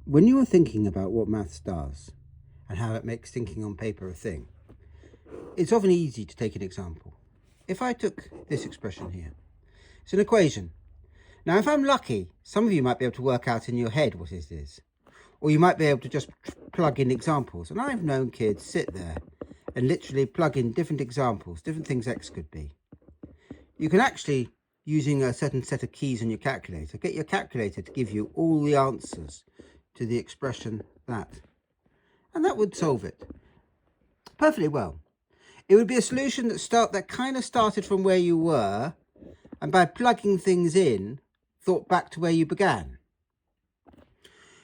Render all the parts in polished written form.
When you are thinking about what maths does and how it makes thinking on paper a thing, it's often easy to take an example. If I took this expression here, it's an equation. Now, if I'm lucky, some of you might be able to work out in your head what it is, or you might be able to just plug in examples. And I've known kids sit there and literally plug in different examples, different things x could be. You can actually, using a certain set of keys on your calculator, get your calculator to give you all the answers to the expression that. And that would solve it perfectly well. It would be a solution that kind of started from where you were, and by plugging things in, thought back to where you began.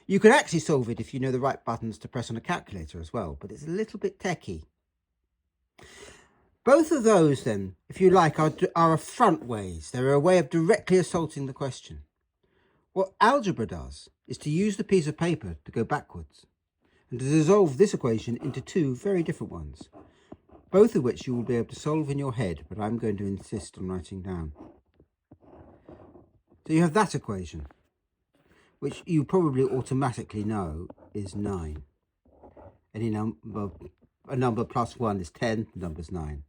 You can actually solve it if you know the right buttons to press on a calculator as well, but it's a little bit techy. Both of those, then, if you like, are front ways. They're a way of directly assaulting the question. What algebra does is to use the piece of paper to go backwards and to dissolve this equation into two very different ones, both of which you will be able to solve in your head, but I'm going to insist on writing down. So you have that equation, which you probably automatically know is 9. A number plus 1 is 10, the number's 9.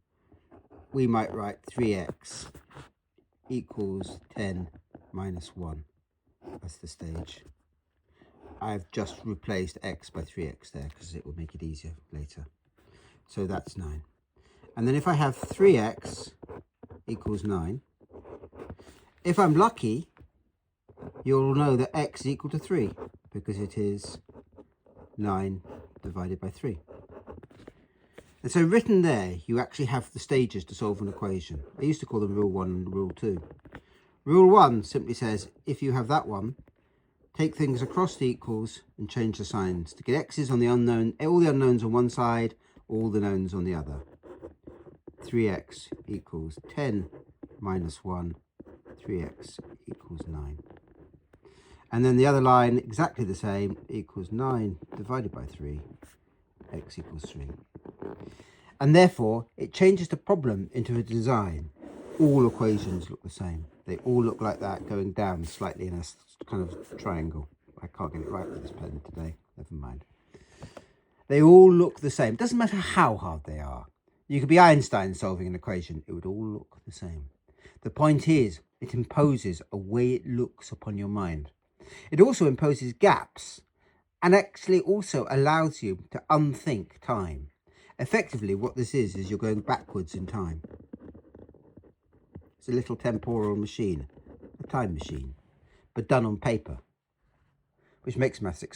We might write 3x equals 10 minus 1. That's the stage. I've just replaced x by 3x there because it will make it easier later. So that's 9. And then if I have 3x equals 9, if I'm lucky, you'll know that x is equal to 3 because it is 9 divided by 3. And so written there, you actually have the stages to solve an equation. I used to call them rule 1 and rule 2. Rule 1 simply says, if you have that one, take things across the equals and change the signs to get x's on the unknown, all the unknowns on one side, all the knowns on the other. 3x equals 10 minus 1, 3x equals 9. And then the other line, exactly the same, equals 9 divided by 3, x equals 3. And therefore, it changes the problem into a design. All equations look the same. They all look like that, going down slightly in a kind of triangle. I can't get it right with this pen today, never mind. They all look the same. It doesn't matter how hard they are. You could be Einstein solving an equation. It would all look the same. The point is, it imposes a way it looks upon your mind. It also imposes gaps and actually also allows you to unthink time. Effectively, what this is you're going backwards in time. It's a little temporal machine, a time machine, but done on paper, which makes maths exciting.